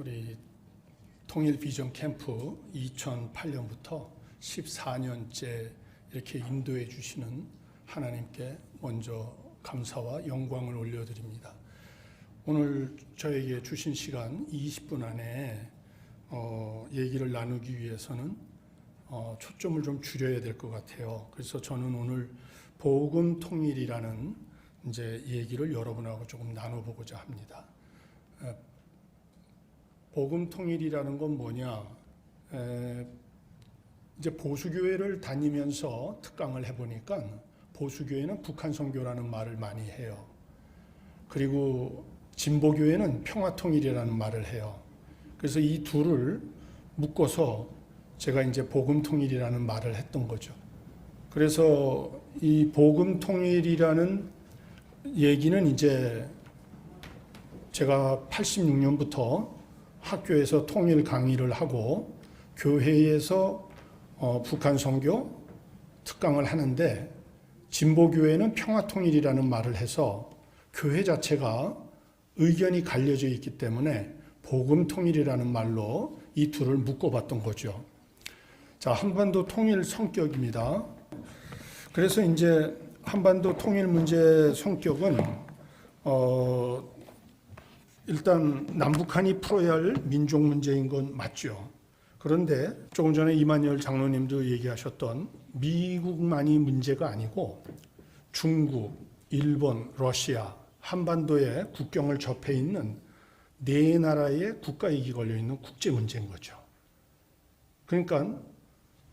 우리 통일 비전 캠프 2008년부터 14년째 이렇게 인도해 주시는 하나님께 먼저 감사와 영광을 올려드립니다. 오늘 저에게 주신 시간 20분 안에 얘기를 나누기 위해서는 초점을 좀 줄여야 될 것 같아요. 그래서 저는 오늘 복음 통일이라는 이제 얘기를 여러분하고 조금 나눠보고자 합니다. 복음 통일이라는 건 뭐냐? 이제 보수교회를 다니면서 특강을 해보니까 보수교회는 북한 선교라는 말을 많이 해요. 그리고 진보교회는 평화통일이라는 말을 해요. 그래서 이 둘을 묶어서 제가 이제 복음통일이라는 말을 했던 거죠. 그래서 이 복음통일이라는 얘기는 이제 제가 86년부터 학교에서 통일 강의를 하고 교회에서 북한 선교 특강을 하는데 진보교회는 평화통일이라는 말을 해서 교회 자체가 의견이 갈려져 있기 때문에 복음통일이라는 말로 이 둘을 묶어봤던 거죠. 자, 한반도 통일 성격입니다. 그래서 이제 한반도 통일 문제 성격은 일단 남북한이 풀어야 할 민족 문제인 건 맞죠. 그런데 조금 전에 이만열 장로님도 얘기하셨던 미국만이 문제가 아니고 중국, 일본, 러시아, 한반도에 국경을 접해 있는 네 나라의 국가이익이 걸려 있는 국제 문제인 거죠. 그러니까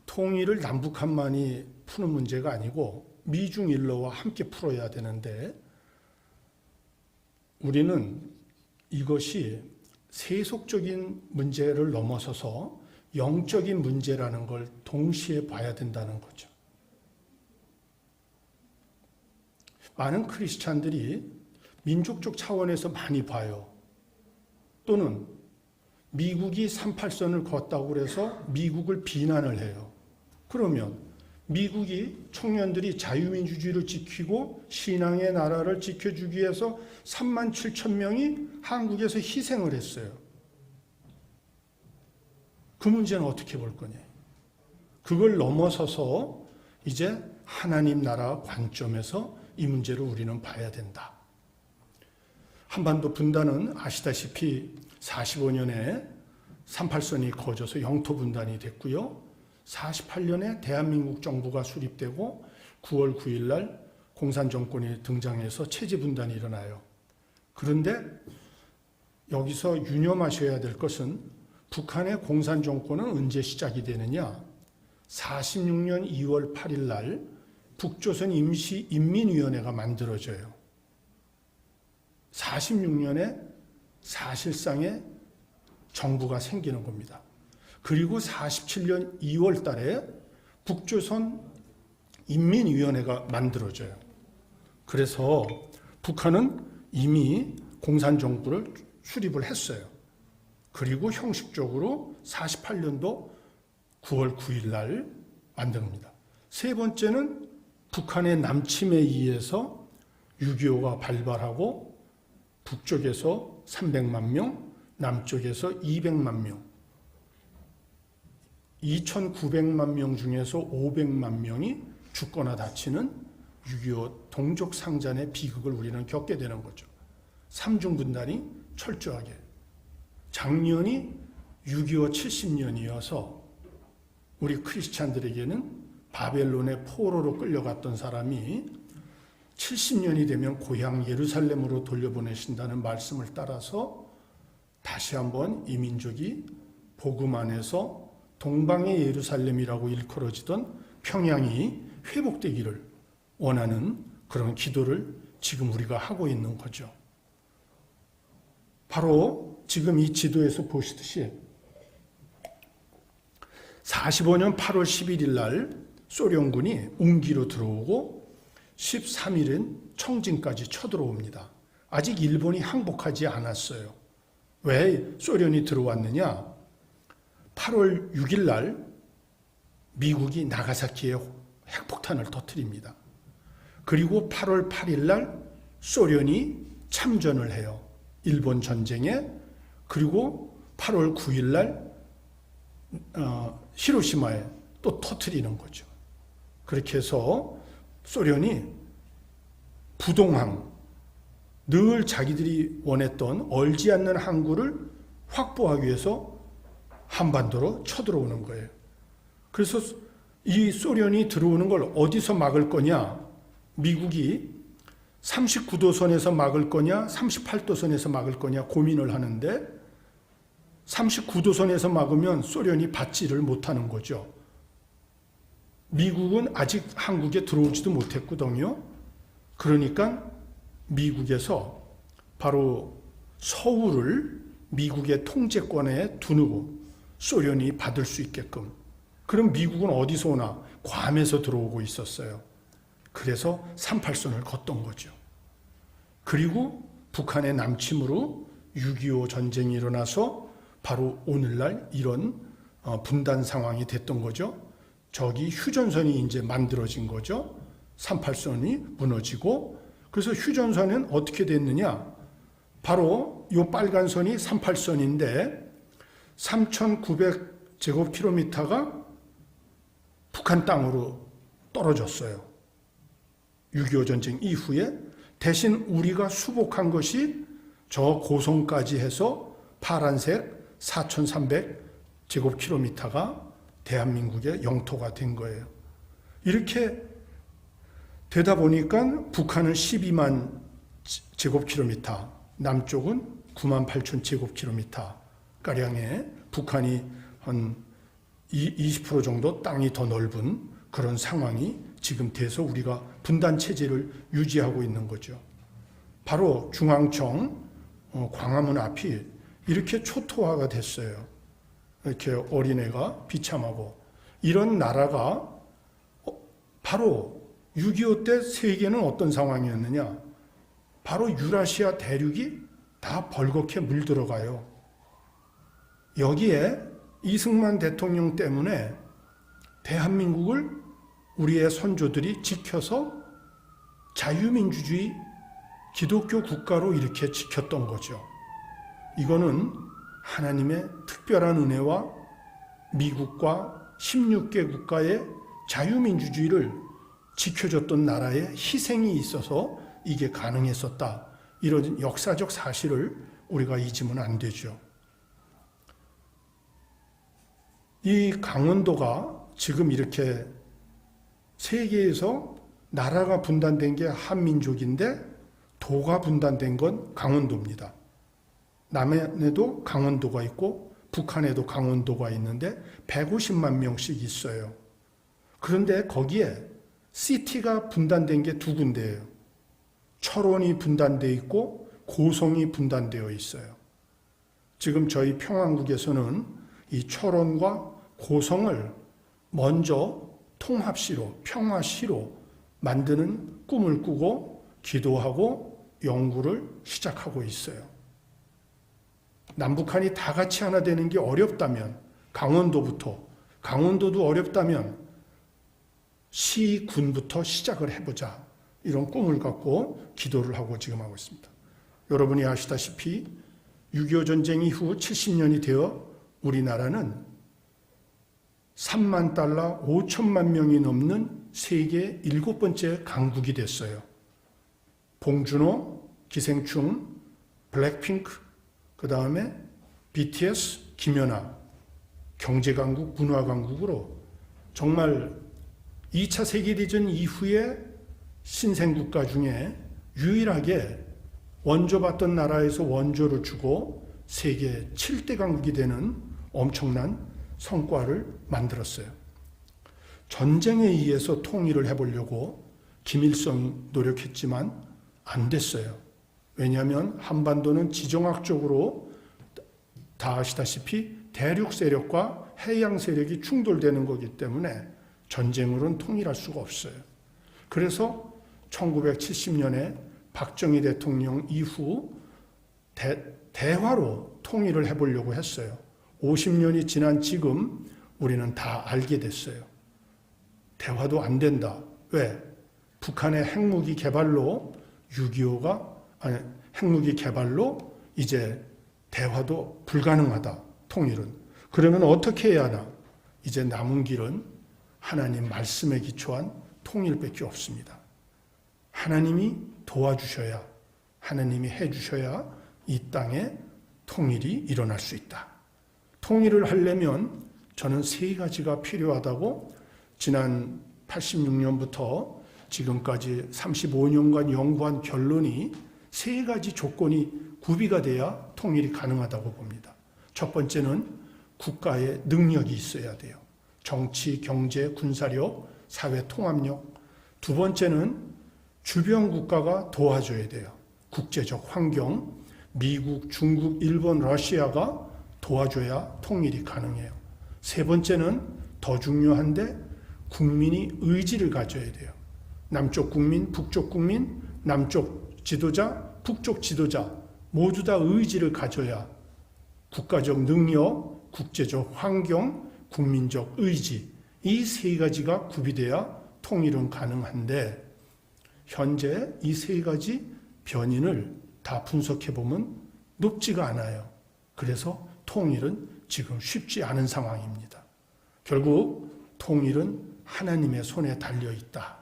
통일을 남북한만이 푸는 문제가 아니고 미중 일로와 함께 풀어야 되는데 우리는 이것이 세속적인 문제를 넘어서서 영적인 문제라는 걸 동시에 봐야 된다는 거죠. 많은 크리스찬들이 민족적 차원에서 많이 봐요. 또는 미국이 38선을 걷다고 그래서 미국을 비난을 해요. 그러면 미국이 청년들이 자유민주주의를 지키고 신앙의 나라를 지켜주기 위해서 3만 7천 명이 한국에서 희생을 했어요. 그 문제는 어떻게 볼 거냐? 그걸 넘어서서 이제 하나님 나라 관점에서 이 문제를 우리는 봐야 된다. 한반도 분단은 아시다시피 45년에 38선이 거져서 영토 분단이 됐고요. 48년에 대한민국 정부가 수립되고 9월 9일 날 공산정권이 등장해서 체제 분단이 일어나요. 그런데 여기서 유념하셔야 될 것은 북한의 공산정권은 언제 시작이 되느냐? 46년 2월 8일 날 북조선 임시인민위원회가 만들어져요. 46년에 사실상의 정부가 생기는 겁니다. 그리고 47년 2월 달에 북조선 인민위원회가 만들어져요. 그래서 북한은 이미 공산정부를 수립을 했어요. 그리고 형식적으로 48년도 9월 9일 날 만듭니다. 세 번째는 북한의 남침에 의해서 6.25가 발발하고 북쪽에서 300만 명, 남쪽에서 200만 명, 2,900만 명 중에서 500만 명이 죽거나 다치는 6.25 동족 상잔의 비극을 우리는 겪게 되는 거죠. 삼중분단이 철저하게. 작년이 6.25 70년이어서 우리 크리스찬들에게는 바벨론의 포로로 끌려갔던 사람이 70년이 되면 고향 예루살렘으로 돌려보내신다는 말씀을 따라서 다시 한번 이 민족이 복음 안에서 동방의 예루살렘이라고 일컬어지던 평양이 회복되기를 원하는 그런 기도를 지금 우리가 하고 있는 거죠. 바로 지금 이 지도에서 보시듯이 45년 8월 11일 날 소련군이 웅기로 들어오고 13일은 청진까지 쳐들어옵니다. 아직 일본이 항복하지 않았어요. 왜 소련이 들어왔느냐? 8월 6일 날 미국이 나가사키에 핵폭탄을 터뜨립니다. 그리고 8월 8일 날 소련이 참전을 해요. 일본 전쟁에. 그리고 8월 9일 날 히로시마에 또 터뜨리는 거죠. 그렇게 해서 소련이 부동항, 늘 자기들이 원했던 얼지 않는 항구를 확보하기 위해서 한반도로 쳐들어오는 거예요. 그래서 이 소련이 들어오는 걸 어디서 막을 거냐? 미국이 39도선에서 막을 거냐, 38도선에서 막을 거냐 고민을 하는데 39도선에서 막으면 소련이 받지를 못하는 거죠. 미국은 아직 한국에 들어오지도 못했거든요. 그러니까 미국에서 바로 서울을 미국의 통제권에 두고 소련이 받을 수 있게끔. 그럼 미국은 어디서 오나? 괌에서 들어오고 있었어요. 그래서 38선을 걷던 거죠. 그리고 북한의 남침으로 6.25 전쟁이 일어나서 바로 오늘날 이런 분단 상황이 됐던 거죠. 저기 휴전선이 이제 만들어진 거죠. 38선이 무너지고, 그래서 휴전선은 어떻게 됐느냐? 바로 이 빨간 선이 38선인데 3,900제곱킬로미터가 북한 땅으로 떨어졌어요. 6.25 전쟁 이후에. 대신 우리가 수복한 것이 저 고성까지 해서 파란색 4,300제곱킬로미터가 대한민국의 영토가 된 거예요. 이렇게 되다 보니까 북한은 12만 제곱킬로미터, 남쪽은 98,000제곱킬로미터 가량의 북한이 한 20% 정도 땅이 더 넓은 그런 상황이 지금 돼서 우리가 분단 체제를 유지하고 있는 거죠. 바로 중앙청 광화문 앞이 이렇게 초토화가 됐어요. 이렇게 어린애가 비참하고. 이런 나라가 바로 6.25 때 세계는 어떤 상황이었느냐? 바로 유라시아 대륙이 다 벌겋게 물들어가요. 여기에 이승만 대통령 때문에 대한민국을 우리의 선조들이 지켜서 자유민주주의 기독교 국가로 이렇게 지켰던 거죠. 이거는 하나님의 특별한 은혜와 미국과 16개 국가의 자유민주주의를 지켜줬던 나라의 희생이 있어서 이게 가능했었다. 이런 역사적 사실을 우리가 잊으면 안 되죠. 이 강원도가 지금 이렇게 세계에서 나라가 분단된 게 한민족인데 도가 분단된 건 강원도입니다. 남한에도 강원도가 있고 북한에도 강원도가 있는데 150만 명씩 있어요. 그런데 거기에 시티가 분단된 게 두 군데예요. 철원이 분단되어 있고 고성이 분단되어 있어요. 지금 저희 평안국에서는 이 철원과 고성을 먼저 통합시로, 평화시로 만드는 꿈을 꾸고 기도하고 연구를 시작하고 있어요. 남북한이 다 같이 하나 되는 게 어렵다면 강원도도 어렵다면 시군부터 시작을 해보자. 이런 꿈을 갖고 기도를 하고 지금 하고 있습니다. 여러분이 아시다시피 6.25 전쟁 이후 70년이 되어 우리나라는 3만 달러 5천만 명이 넘는 세계 7번째 강국이 됐어요. 봉준호, 기생충, 블랙핑크, 그 다음에 BTS, 김연아, 경제강국, 문화강국으로 정말 2차 세계대전 이후에 신생국가 중에 유일하게 원조받던 나라에서 원조를 주고 세계 7대 강국이 되는 엄청난 성과를 만들었어요. 전쟁에 의해서 통일을 해보려고 김일성이 노력했지만 안 됐어요. 왜냐하면 한반도는 지정학적으로 다 아시다시피 대륙 세력과 해양 세력이 충돌되는 거기 때문에 전쟁으로는 통일할 수가 없어요. 그래서 1970년에 박정희 대통령 이후 대화로 통일을 해보려고 했어요. 50년이 지난 지금 우리는 다 알게 됐어요. 대화도 안 된다. 왜? 북한의 핵무기 개발로 6.25가 핵무기 개발로 이제 대화도 불가능하다. 통일은. 그러면 어떻게 해야 하나? 이제 남은 길은 하나님 말씀에 기초한 통일밖에 없습니다. 하나님이 도와주셔야, 하나님이 해주셔야 이 땅에 통일이 일어날 수 있다. 통일을 하려면 저는 세 가지가 필요하다고 지난 86년부터 지금까지 35년간 연구한 결론이 세 가지 조건이 구비가 돼야 통일이 가능하다고 봅니다. 첫 번째는 국가의 능력이 있어야 돼요. 정치, 경제, 군사력, 사회 통합력. 두 번째는 주변 국가가 도와줘야 돼요. 국제적 환경, 미국, 중국, 일본, 러시아가 도와줘야 통일이 가능해요. 세 번째는 더 중요한데 국민이 의지를 가져야 돼요. 남쪽 국민, 북쪽 국민, 남쪽 지도자, 북쪽 지도자 모두 다 의지를 가져야 국가적 능력, 국제적 환경, 국민적 의지 이 세 가지가 구비돼야 통일은 가능한데 현재 이 세 가지 변인을 다 분석해 보면 높지가 않아요. 그래서 통일은 지금 쉽지 않은 상황입니다. 결국 통일은 하나님의 손에 달려 있다.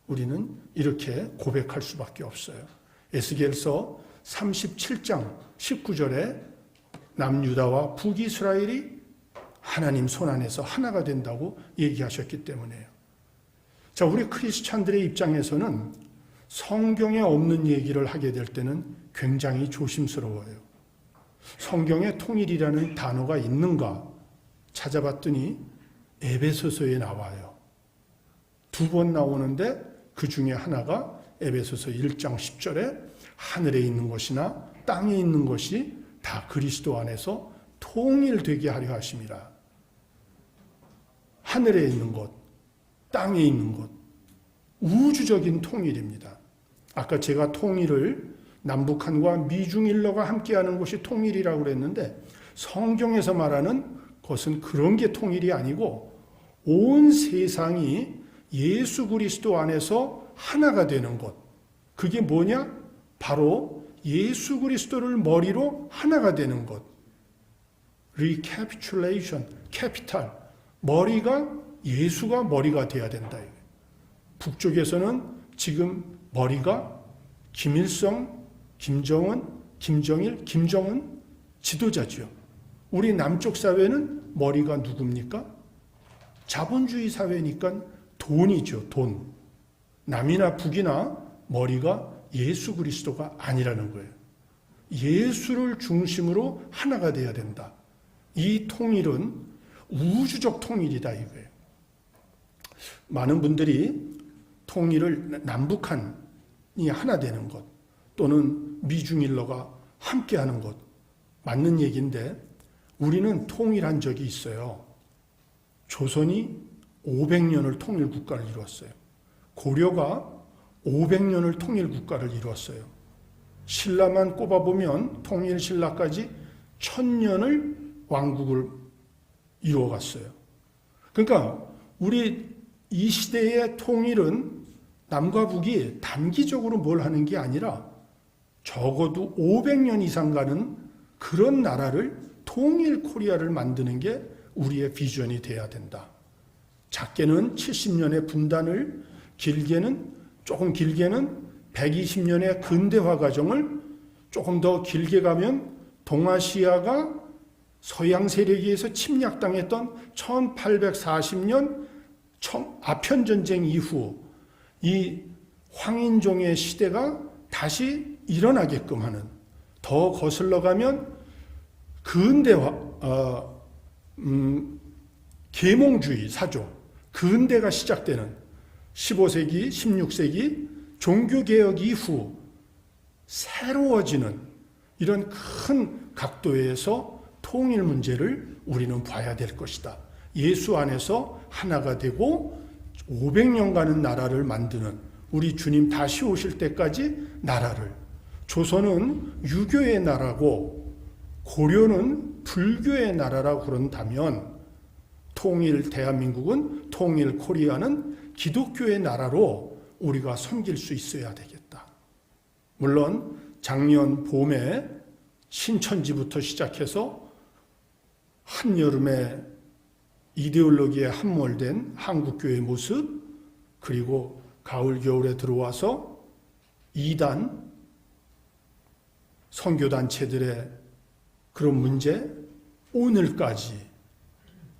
우리는 이렇게 고백할 수밖에 없어요. 에스겔서 37장 19절에 남유다와 북이스라엘이 하나님 손 안에서 하나가 된다고 얘기하셨기 때문에요. 자, 우리 크리스찬들의 입장에서는 성경에 없는 얘기를 하게 될 때는 굉장히 조심스러워요. 성경에 통일이라는 단어가 있는가 찾아봤더니 에베소서에 나와요. 2번 나오는데 그 중에 하나가 에베소서 1장 10절에 하늘에 있는 것이나 땅에 있는 것이 다 그리스도 안에서 통일되게 하려 하심이라. 하늘에 있는 것, 땅에 있는 것, 우주적인 통일입니다. 아까 제가 통일을 남북한과 미중일러가 함께하는 것이 통일이라고 그랬는데 성경에서 말하는 것은 그런 게 통일이 아니고 온 세상이 예수 그리스도 안에서 하나가 되는 것. 그게 뭐냐? 바로 예수 그리스도를 머리로 하나가 되는 것. Recapitulation, capital. 머리가 예수가 머리가 돼야 된다. 북쪽에서는 지금 머리가 김일성, 김정은, 김정일, 김정은 지도자죠. 우리 남쪽 사회는 머리가 누굽니까? 자본주의 사회니까 돈이죠, 돈. 남이나 북이나 머리가 예수 그리스도가 아니라는 거예요. 예수를 중심으로 하나가 돼야 된다. 이 통일은 우주적 통일이다 이거예요. 많은 분들이 통일을 남북한이 하나 되는 것 또는 미중일러가 함께하는 것 맞는 얘기인데 우리는 통일한 적이 있어요. 조선이 500년을 통일국가를 이루었어요. 고려가 500년을 통일국가를 이루었어요. 신라만 꼽아보면 통일신라까지 1000년을 왕국을 이루어갔어요. 그러니까 우리 이 시대의 통일은 남과 북이 단기적으로 뭘 하는 게 아니라 적어도 500년 이상 가는 그런 나라를 통일 코리아를 만드는 게 우리의 비전이 돼야 된다. 작게는 70년의 분단을 조금 길게는 120년의 근대화 과정을 조금 더 길게 가면 동아시아가 서양 세력에 의해서 침략당했던 1840년 아편전쟁 이후 이 황인종의 시대가 다시 일어나게끔 하는 더 거슬러 가면 근대화, 계몽주의 사조, 근대가 시작되는 15세기, 16세기 종교개혁 이후 새로워지는 이런 큰 각도에서 통일 문제를 우리는 봐야 될 것이다. 예수 안에서 하나가 되고 500년간은 나라를 만드는 우리 주님 다시 오실 때까지 나라를 조선은 유교의 나라고 고려는 불교의 나라라고 그런다면 통일 대한민국은 통일 코리아는 기독교의 나라로 우리가 섬길 수 있어야 되겠다. 물론 작년 봄에 신천지부터 시작해서 한여름에 이데올로기에 함몰된 한국교회의 모습, 그리고 가을 겨울에 들어와서 이단 선교단체들의 그런 문제, 오늘까지,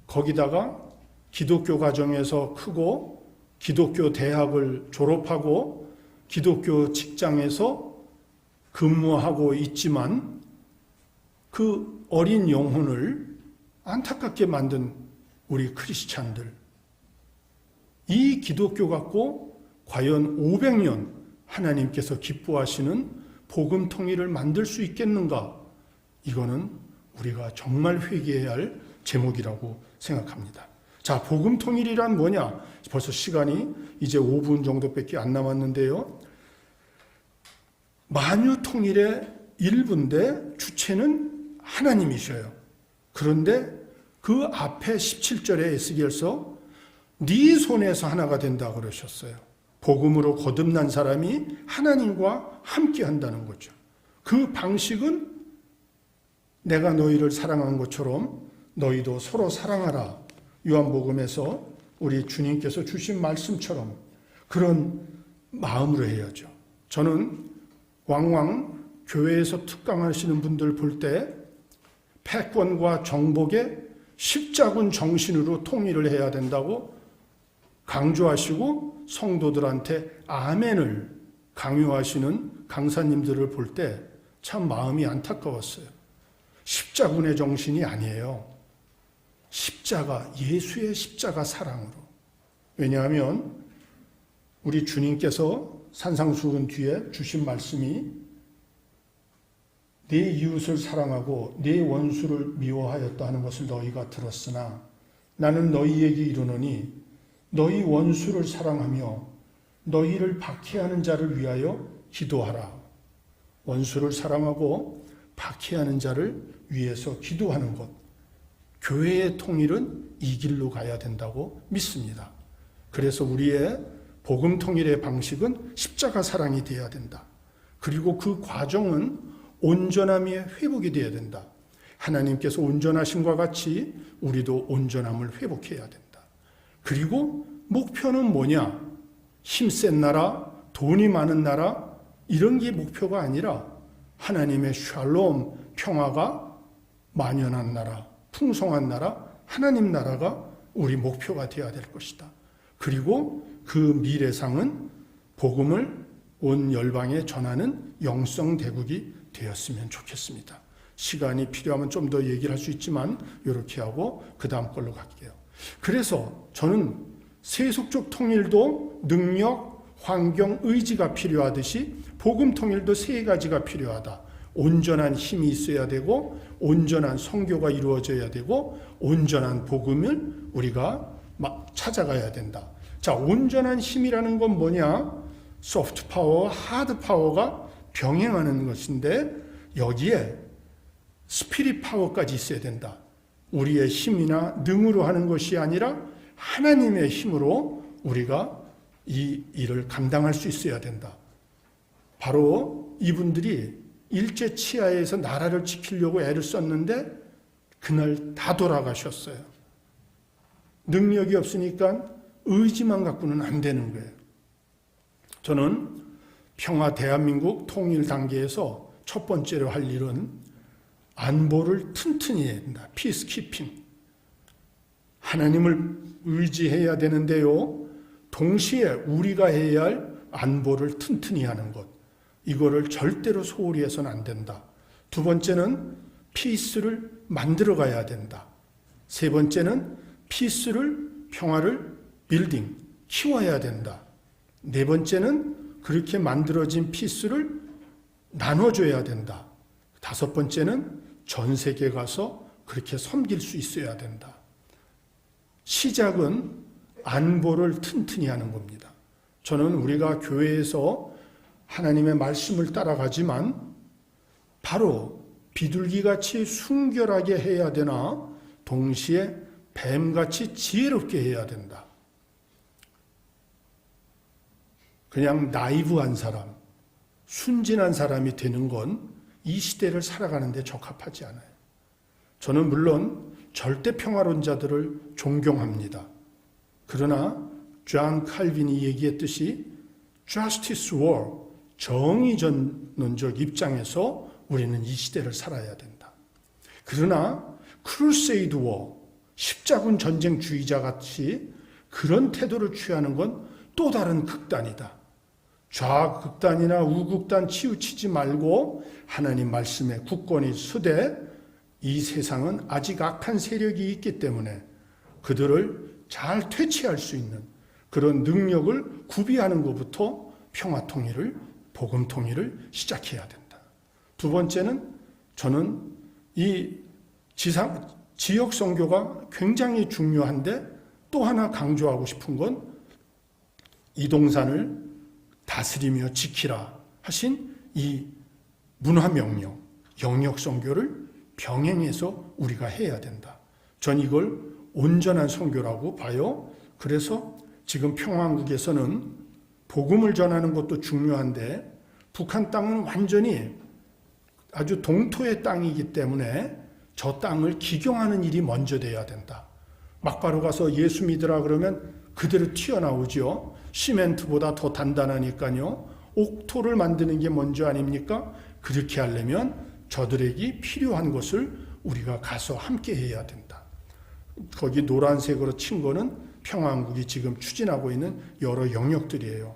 거기다가 기독교 가정에서 크고 기독교 대학을 졸업하고 기독교 직장에서 근무하고 있지만 그 어린 영혼을 안타깝게 만든 우리 크리스찬들, 이 기독교 갖고 과연 500년 하나님께서 기뻐하시는 복음 통일을 만들 수 있겠는가? 이거는 우리가 정말 회개해야 할 제목이라고 생각합니다. 자, 복음 통일이란 뭐냐? 벌써 시간이 이제 5분 정도밖에 안 남았는데요. 만유 통일의 일부인데 주체는 하나님이셔요. 그런데 그 앞에 17절에 에스겔서 네 손에서 하나가 된다 그러셨어요. 복음으로 거듭난 사람이 하나님과 함께 한다는 거죠. 그 방식은 내가 너희를 사랑한 것처럼 너희도 서로 사랑하라. 요한복음에서 우리 주님께서 주신 말씀처럼 그런 마음으로 해야죠. 저는 왕왕 교회에서 특강하시는 분들 볼 때 패권과 정복의 십자군 정신으로 통일을 해야 된다고 강조하시고 성도들한테 아멘을 강요하시는 강사님들을 볼 때 참 마음이 안타까웠어요. 십자군의 정신이 아니에요. 십자가, 예수의 십자가 사랑으로. 왜냐하면 우리 주님께서 산상수훈 뒤에 주신 말씀이 내 이웃을 사랑하고 내 원수를 미워하였다 하는 것을 너희가 들었으나 나는 너희에게 이르노니 너희 원수를 사랑하며 너희를 박해하는 자를 위하여 기도하라. 원수를 사랑하고 박해하는 자를 위해서 기도하는 것. 교회의 통일은 이 길로 가야 된다고 믿습니다. 그래서 우리의 복음 통일의 방식은 십자가 사랑이 되어야 된다. 그리고 그 과정은 온전함의 회복이 되어야 된다. 하나님께서 온전하심과 같이 우리도 온전함을 회복해야 된다. 그리고 목표는 뭐냐? 힘센 나라, 돈이 많은 나라, 이런 게 목표가 아니라 하나님의 샬롬, 평화가 만연한 나라, 풍성한 나라, 하나님 나라가 우리 목표가 되어야 될 것이다. 그리고 그 미래상은 복음을 온 열방에 전하는 영성 대국이 되었으면 좋겠습니다. 시간이 필요하면 좀 더 얘기를 할 수 있지만 이렇게 하고 그 다음 걸로 갈게요. 그래서 저는 세속적 통일도 능력, 환경, 의지가 필요하듯이 복음 통일도 세 가지가 필요하다. 온전한 힘이 있어야 되고 온전한 선교가 이루어져야 되고 온전한 복음을 우리가 찾아가야 된다. 자, 온전한 힘이라는 건 뭐냐? 소프트 파워, 하드 파워가 병행하는 것인데 여기에 스피릿 파워까지 있어야 된다. 우리의 힘이나 능으로 하는 것이 아니라 하나님의 힘으로 우리가 이 일을 감당할 수 있어야 된다. 바로 이분들이 일제 치하에서 나라를 지키려고 애를 썼는데 그날 다 돌아가셨어요. 능력이 없으니까 의지만 갖고는 안 되는 거예요. 저는 평화 대한민국 통일 단계에서 첫 번째로 할 일은 안보를 튼튼히 해야 된다. 피스키핑. 하나님을 의지해야 되는데요. 동시에 우리가 해야 할 안보를 튼튼히 하는 것. 이거를 절대로 소홀히 해서는 안 된다. 두 번째는 피스를 만들어 가야 된다. 세 번째는 피스를, 평화를 빌딩, 키워야 된다. 네 번째는 그렇게 만들어진 피스를 나눠줘야 된다. 다섯 번째는 전 세계 가서 그렇게 섬길 수 있어야 된다. 시작은 안보를 튼튼히 하는 겁니다. 저는 우리가 교회에서 하나님의 말씀을 따라가지만 바로 비둘기같이 순결하게 해야 되나 동시에 뱀같이 지혜롭게 해야 된다. 그냥 나이브한 사람, 순진한 사람이 되는 건 이 시대를 살아가는 데 적합하지 않아요. 저는 물론 절대 평화론자들을 존경합니다. 그러나 존 칼빈이 얘기했듯이 justice war, 정의전론적 입장에서 우리는 이 시대를 살아야 된다. 그러나 crusade war, 십자군 전쟁주의자 같이 그런 태도를 취하는 건 또 다른 극단이다. 좌극단이나 우극단 치우치지 말고 하나님 말씀에 굳건히 서되 이 세상은 아직 악한 세력이 있기 때문에 그들을 잘 퇴치할 수 있는 그런 능력을 구비하는 것부터 평화통일을, 복음통일을 시작해야 된다. 두 번째는 저는 이 지역 선교가 굉장히 중요한데 또 하나 강조하고 싶은 건 이동산을 다스리며 지키라 하신 이 문화명령, 영역 선교를 병행해서 우리가 해야 된다. 전 이걸 온전한 선교라고 봐요. 그래서 지금 평화국에서는 복음을 전하는 것도 중요한데 북한 땅은 완전히 아주 동토의 땅이기 때문에 저 땅을 기경하는 일이 먼저 돼야 된다. 막바로 가서 예수 믿으라 그러면 그대로 튀어나오죠. 시멘트보다 더 단단하니까요. 옥토를 만드는 게 먼저 아닙니까? 그렇게 하려면 저들에게 필요한 것을 우리가 가서 함께 해야 된다. 거기 노란색으로 친 거는 평화한국이 지금 추진하고 있는 여러 영역들이에요.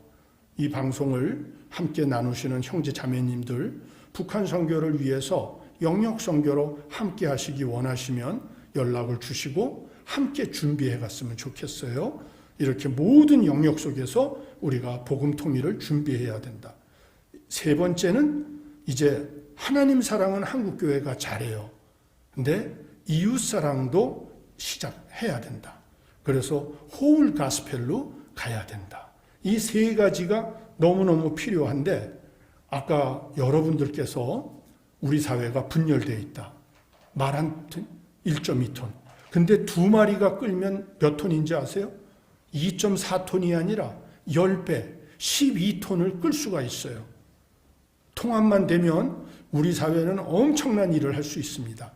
이 방송을 함께 나누시는 형제 자매님들, 북한 선교를 위해서 영역 선교로 함께 하시기 원하시면 연락을 주시고 함께 준비해 갔으면 좋겠어요. 이렇게 모든 영역 속에서 우리가 복음 통일을 준비해야 된다. 세 번째는 이제 하나님 사랑은 한국교회가 잘해요. 근데 이웃 사랑도 시작해야 된다. 그래서 홀 가스펠로 가야 된다. 이 세 가지가 너무너무 필요한데 아까 여러분들께서 우리 사회가 분열되어 있다. 말 한 톤, 1.2톤. 근데 두 마리가 끌면 몇 톤인지 아세요? 2.4톤이 아니라 10배, 12톤을 끌 수가 있어요. 통합만 되면 우리 사회는 엄청난 일을 할 수 있습니다.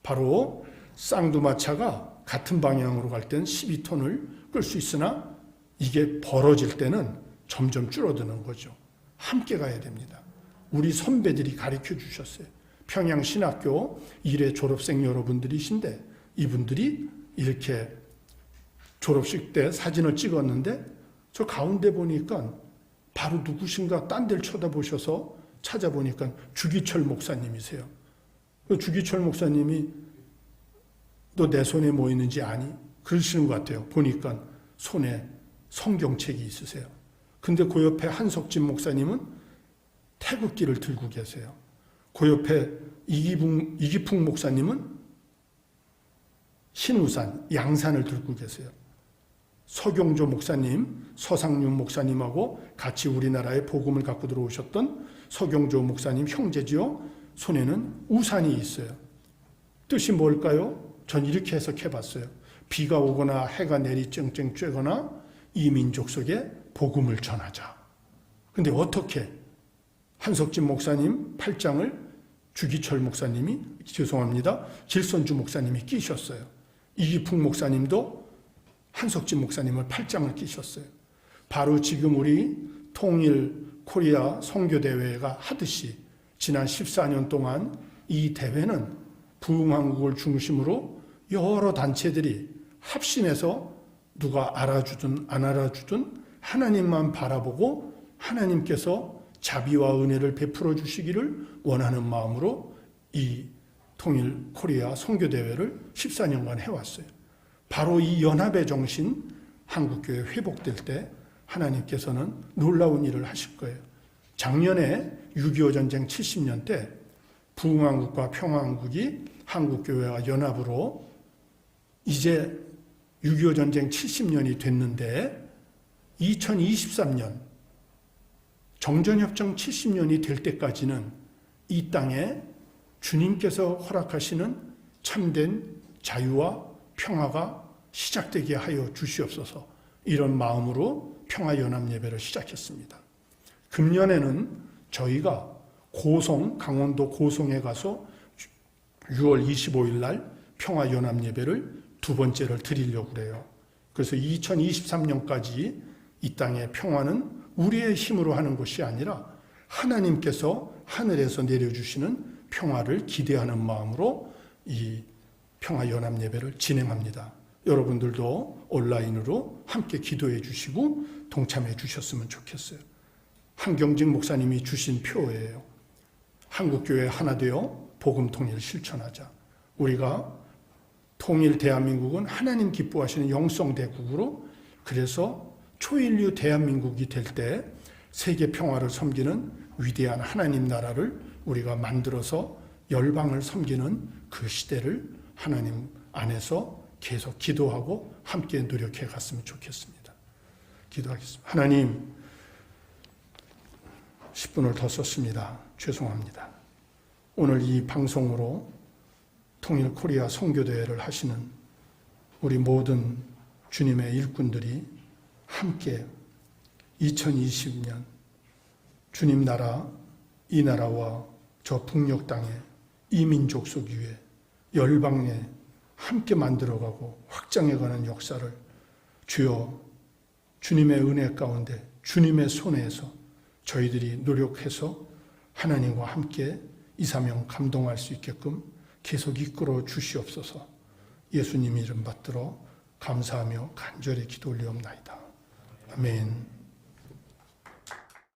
바로 쌍두마차가 같은 방향으로 갈 때는 12톤을 끌 수 있으나 이게 벌어질 때는 점점 줄어드는 거죠. 함께 가야 됩니다. 우리 선배들이 가르쳐 주셨어요. 평양신학교 1회 졸업생 여러분들이신데 이분들이 이렇게 졸업식 때 사진을 찍었는데 저 가운데 보니까 바로 누구신가 딴 데를 쳐다보셔서 찾아보니까 주기철 목사님이세요. 주기철 목사님이 너 내 손에 뭐 있는지 아니? 그러시는 것 같아요. 보니까 손에 성경책이 있으세요. 근데 그 옆에 한석진 목사님은 태극기를 들고 계세요. 그 옆에 이기풍 목사님은 흰우산, 양산을 들고 계세요. 서경조 목사님, 서상윤 목사님하고 같이 우리나라에 복음을 갖고 들어오셨던 서경조 목사님 형제지요. 손에는 우산이 있어요. 뜻이 뭘까요? 전 이렇게 해석해봤어요. 비가 오거나 해가 내리 쨍쨍 쬐거나 이 민족 속에 복음을 전하자. 근데 어떻게 한석진 목사님 팔짱을 주기철 목사님이 질선주 목사님이 끼셨어요. 이기풍 목사님도 한석진 목사님을 팔짱을 끼셨어요. 바로 지금 우리 통일 코리아 선교대회가 하듯이 지난 14년 동안 이 대회는 부흥한국을 중심으로 여러 단체들이 합심해서 누가 알아주든 안 알아주든 하나님만 바라보고 하나님께서 자비와 은혜를 베풀어 주시기를 원하는 마음으로 이 통일 코리아 선교대회를 14년간 해왔어요. 바로 이 연합의 정신, 한국교회 회복될 때 하나님께서는 놀라운 일을 하실 거예요. 작년에 6.25 전쟁 70년 때 부흥한국과 평화한국이 한국교회와 연합으로 이제 6.25 전쟁 70년이 됐는데 2023년 정전협정 70년이 될 때까지는 이 땅에 주님께서 허락하시는 참된 자유와 평화가 시작되게 하여 주시옵소서. 이런 마음으로 평화연합예배를 시작했습니다. 금년에는 저희가 강원도 고성에 가서 6월 25일 날 평화 연합 예배를 두 번째를 드리려고 그래요. 그래서 2023년까지 이 땅의 평화는 우리의 힘으로 하는 것이 아니라 하나님께서 하늘에서 내려주시는 평화를 기대하는 마음으로 이 평화 연합 예배를 진행합니다. 여러분들도 온라인으로 함께 기도해 주시고 동참해 주셨으면 좋겠어요. 한경직 목사님이 주신 표예요. 한국교회 하나 되어 복음 통일 실천하자. 우리가 통일 대한민국은 하나님 기뻐하시는 영성 대국으로, 그래서 초인류 대한민국이 될 때 세계 평화를 섬기는 위대한 하나님 나라를 우리가 만들어서 열방을 섬기는 그 시대를 하나님 안에서 계속 기도하고 함께 노력해 갔으면 좋겠습니다. 기도하겠습니다. 하나님, 10분을 더 썼습니다. 죄송합니다. 오늘 이 방송으로 통일 코리아 선교대회를 하시는 우리 모든 주님의 일꾼들이 함께 2020년 주님 나라, 이 나라와 저 북녘 땅에 이 민족 속 위에 열방에 함께 만들어가고 확장해가는 역사를 주여 주님의 은혜 가운데 주님의 손에서 저희들이 노력해서 하나님과 함께 이 사명 감동할 수 있게끔 계속 이끌어 주시옵소서. 예수님 이름 받들어 감사하며 간절히 기도 올리옵나이다. 아멘.